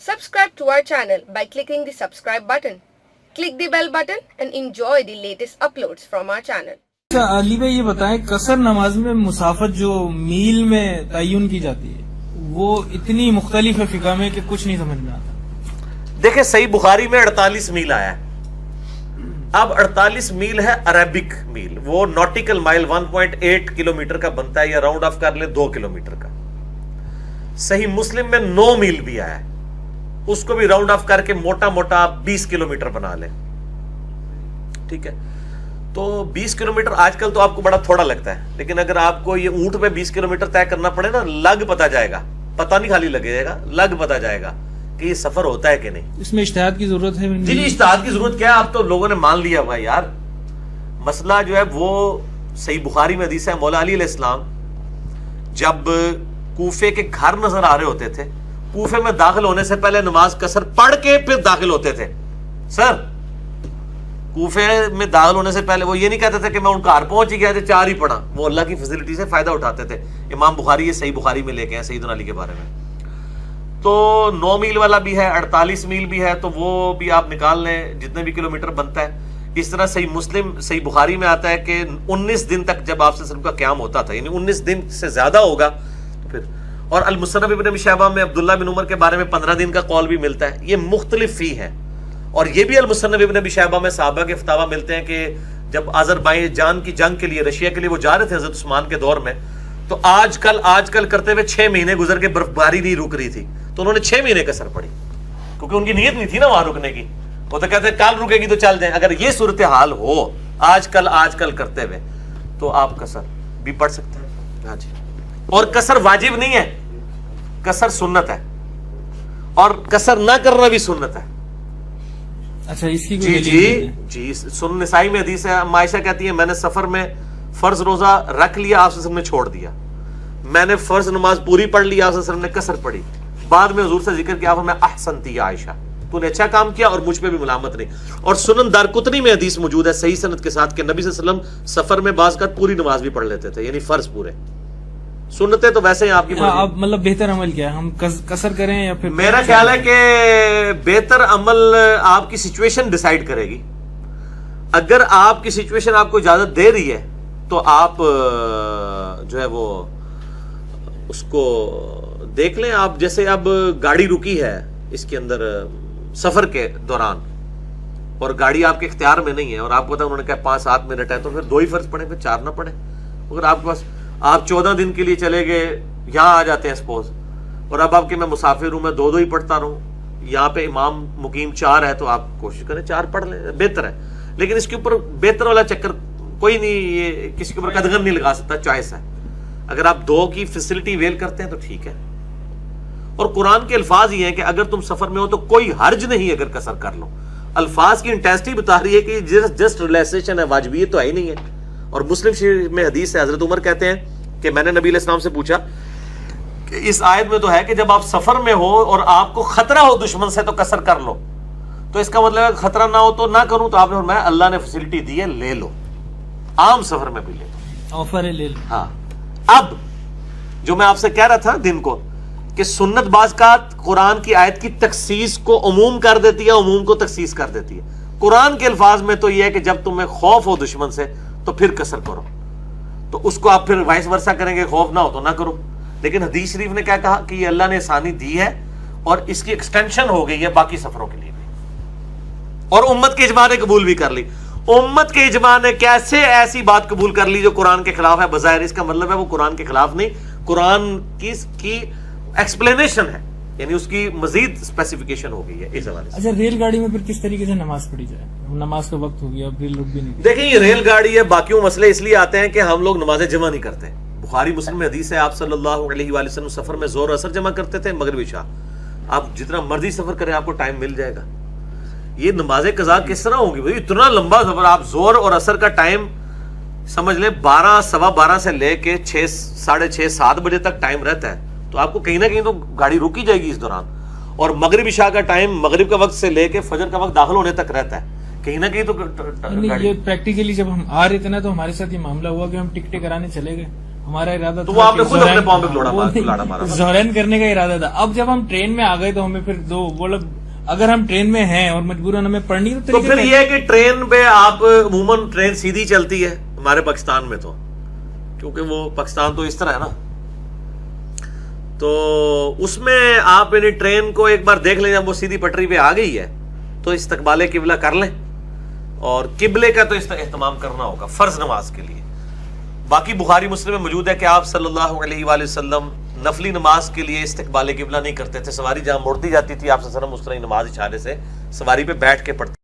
Subscribe to our channel by clicking the subscribe button. Click the bell button and enjoy the latest uploads from our channel. علی بھائی یہ بتائیں قصر نماز میں مسافت جو میل میں تعین کی جاتی ہے وہ اتنی مختلف ہے فقہ میں کہ کچھ نہیں سمجھ میں آتا. دیکھیں صحیح بخاری میں 48 میل آیا ہے. اب 48 میل ہے عربک میل, وہ نوٹیکل مائل 1.8 کلومیٹر کا بنتا ہے, یا راؤنڈ آف کر لیں 2 کلومیٹر کا. صحیح مسلم میں 9 میل بھی آیا ہے, اس کو بھی راؤنڈ آف کر کے موٹا موٹا آپ 20 کلومیٹر بنا لیں. ٹھیک ہے, تو 20 کلومیٹر آج کل تو آپ کو بڑا تھوڑا لگتا ہے, لیکن اگر آپ کو یہ اونٹ پہ 20 کلومیٹر طے کرنا پڑے نا, لگ پتا جائے گا, پتہ نہیں خالی لگے گا, لگ پتا جائے گا کہ یہ سفر ہوتا ہے کہ نہیں. اس میں اجتہاد کی ضرورت ہے. جی اجتہاد کی ضرورت کیا ہے, آپ تو لوگوں نے مان لیا ہوا یار. مسئلہ جو ہے وہ صحیح بخاری میں حدیث ہے, مولا علی علیہ السلام جب کوفے کے گھر نظر آ رہے ہوتے تھے, کوفے میں داخل ہونے سے پہلے نماز قصر پڑھ کے پھر داخل ہوتے تھے. سر کوفے میں داخل ہونے سے پہلے وہ یہ نہیں کہتے تھے کہ میں ان کا گھر پہنچ ہی گیا تھے 4 ہی پڑھا, وہ اللہ کی فیسلٹی سے فائدہ اٹھاتے تھے. امام بخاری یہ صحیح بخاری میں لے کے ہیں سیدنا علی کے بارے میں. تو 9 میل والا بھی ہے, 48 میل بھی ہے, تو وہ بھی آپ نکال لیں جتنے بھی کلومیٹر بنتا ہے. اس طرح صحیح مسلم صحیح بخاری میں آتا ہے کہ 19 دن تک جب آپ سے کا قیام ہوتا تھا, یعنی 19 دن سے زیادہ ہوگا تو پھر. اور المصنف ابن ابی شیبہ میں عبداللہ بن عمر کے بارے میں 15 دن کا قول بھی ملتا ہے. یہ مختلف فی ہے, اور یہ بھی المصنف ابن ابی شیبہ میں صحابہ کے فتاوی ملتے ہیں کہ جب آذربائیجان کی جنگ کے لیے رشیا کے لیے وہ جا رہے تھے حضرت عثمان کے دور میں, تو آج کل کرتے ہوئے 6 مہینے گزر کے برف باری نہیں رک رہی تھی, تو انہوں نے 6 مہینے قصر پڑی, کیونکہ ان کی نیت نہیں تھی نا وہاں رکنے کی. وہ تو کہتے ہیں کل رکے گی تو چل جائیں. اگر یہ صورتحال ہو آج کل کرتے ہوئے, تو آپ قصر بھی پڑھ سکتے ہیں. ہاں جی, اور قصر واجب نہیں ہے, قصر سنت ہے, اور قصر نہ کرنا بھی سنت ہے. اچھا اس کی جی سنن نسائی میں حدیث ہے, عائشہ کہتی ہے میں نے سفر میں فرض روزہ رکھ لیا, آپ نے چھوڑ دیا. میں نے فرض نماز پوری پڑھ لی, آپ نے قصر پڑھی. بعد میں حضور سے ذکر کیا, میں احسنتی عائشہ, تو نے اچھا کام کیا اور مجھ پہ بھی ملامت نہیں. اور سنن دارقطنی میں حدیث موجود ہے صحیح سند کے ساتھ کہ نبی صلی اللہ علیہ وسلم سفر میں بعض کا پوری نماز بھی پڑھ لیتے تھے, یعنی فرض پورے. سنتے تو ویسے ہی آپ کی اب مطلب بہتر عمل کیا ہے, ہم قصر کریں یا پھر؟ میرا خیال ہے کہ بہتر عمل آپ کی سچویشن ڈیسائیڈ کرے گی. اگر آپ کی سچویشن آپ کو اجازت دے رہی ہے تو آپ جو ہے وہ اس کو دیکھ لیں. آپ جیسے اب گاڑی رکی ہے اس کے اندر سفر کے دوران, اور گاڑی آپ کے اختیار میں نہیں ہے, اور آپ کو پتا انہوں نے کہا 5-7 منٹ ہے, تو پھر 2 ہی فرض پڑھیں, پھر 4 نہ پڑھیں. اگر آپ کے پاس آپ 14 دن کے لیے چلے گئے, یہاں آ جاتے ہیں سپوز, اور اب آپ کہ میں مسافر ہوں, میں 2 ہی پڑھتا رہوں, یہاں پہ امام مقیم 4 ہے, تو آپ کوشش کریں 4 پڑھ لیں, بہتر ہے. لیکن اس کے اوپر بہتر والا چکر کوئی نہیں, یہ کسی کے اوپر قدغن نہیں لگا سکتا, چوائس ہے. اگر آپ 2 کی فیسلٹی ویل کرتے ہیں تو ٹھیک ہے. اور قرآن کے الفاظ یہ ہیں کہ اگر تم سفر میں ہو تو کوئی حرج نہیں اگر قصر کر لو. الفاظ کی انٹینسٹی بتا رہی ہے کہ جسٹ ریلیکسیشن ہے, واجبیت تو ہے ہی نہیں ہے. اور مسلم شریف میں حدیث ہے, حضرت عمر کہتے ہیں کہ میں نے نبی علیہ السلام سے پوچھا کہ اس آیت میں تو ہے کہ جب آپ سفر میں ہو اور آپ کو خطرہ ہو دشمن سے تو قصر کر لو, تو اس کا مطلب ہے خطرہ نہ ہو تو نہ کروں. تو آپ نے فرمایا اللہ نے فیسلٹی دی ہے, لے لو, عام سفر میں بھی لے لو, آفر ہے, لے لو. ہاں. اب جو میں آپ سے کہہ رہا تھا دن کو کہ سنت بعض کا قرآن کی آیت کی تخصیص کو عموم کر دیتی ہے, عموم کو تخصیص کر دیتی ہے. قرآن کے الفاظ میں تو یہ ہے کہ جب تمہیں خوف ہو دشمن سے تو پھر قصر کرو, تو اس کو آپ پھر وائس ورسا کریں گے, خوف نہ ہو تو نہ کرو. لیکن حدیث شریف نے کیا کہا کہ یہ اللہ نے آسانی دی ہے اور اس کی ایکسٹینشن ہو گئی ہے باقی سفروں کے لیے بھی, اور امت کے اجماع نے قبول بھی کر لی. امت کے اجماع نے کیسے ایسی بات قبول کر لی جو قرآن کے خلاف ہے بظاہر؟ اس کا مطلب ہے وہ قرآن کے خلاف نہیں, قرآن کی ایکسپلینیشن ہے, یعنی اس کی مزید اسپیسیفکیشن ہو گئی ہے اس حوالے سے. اچھا ریل گاڑی میں پھر کس طریقے سے نماز پڑھی جائے؟ نماز کا وقت ہو گیا, اب ریل رک بھی نہیں. دیکھیں یہ ریل گاڑی ہے, باقیوں مسئلے اس لیے آتے ہیں کہ ہم لوگ نمازیں جمع نہیں کرتے. بخاری مسلم میں حدیث ہے, آپ صلی اللہ علیہ وآلہ وسلم سفر میں زور اثر جمع کرتے تھے, مغرب عشاء. آپ جتنا مرضی سفر کریں آپ کو ٹائم مل جائے گا. یہ نماز قضا کس طرح ہوگی بھائی؟ اتنا لمبا سفر, آپ زور اور اثر کا ٹائم سمجھ لیں 12 سوا 12 سے لے کے 6 ساڑھے 6 7 بجے تک ٹائم رہتا ہے, تو آپ کو کہیں نہ کہیں تو گاڑی روکی جائے گی اس دوران. اور مغرب عشاء کا ٹائم مغرب کا وقت سے لے کے فجر کا وقت داخل ہونے تک رہتا ہے, کہیں نہ کہیں تو یہ پریکٹیکلی جب ہم آ رہے تھے نا تو ہمارے ساتھ یہ معاملہ ہوا کہ ہم ٹکٹیں کرانے چلے گئے, ہمارا ارادہ تو وہ آپ نے خود اپنے پاؤں پہ کلاڑا مارا. زہرین کرنے کا ارادہ تھا. اب جب ہم ٹرین میں آ گئے تو ہمیں پھر اگر ہم ٹرین میں ہیں اور مجبوراً ہمیں پڑھنی تو پھر یہ ہے کہ ٹرین پہ آپ عموماً ٹرین سیدھی چلتی ہے ہمارے پاکستان میں تو, کیونکہ وہ پاکستان تو اس طرح ہے نا, تو اس میں آپ یعنی ٹرین کو ایک بار دیکھ لیں, جب وہ سیدھی پٹری پہ آ گئی ہے تو استقبال قبلہ کر لیں, اور قبلے کا تو اہتمام کرنا ہوگا فرض نماز کے لیے. باقی بخاری مسلم میں موجود ہے کہ آپ صلی اللہ علیہ وآلہ وسلم نفلی نماز کے لیے استقبال قبلہ نہیں کرتے تھے. سواری جہاں مڑتی جاتی تھی آپ صلی اللہ علیہ وسلم اس طرح نماز اشارے سے سواری پہ بیٹھ کے پڑھتے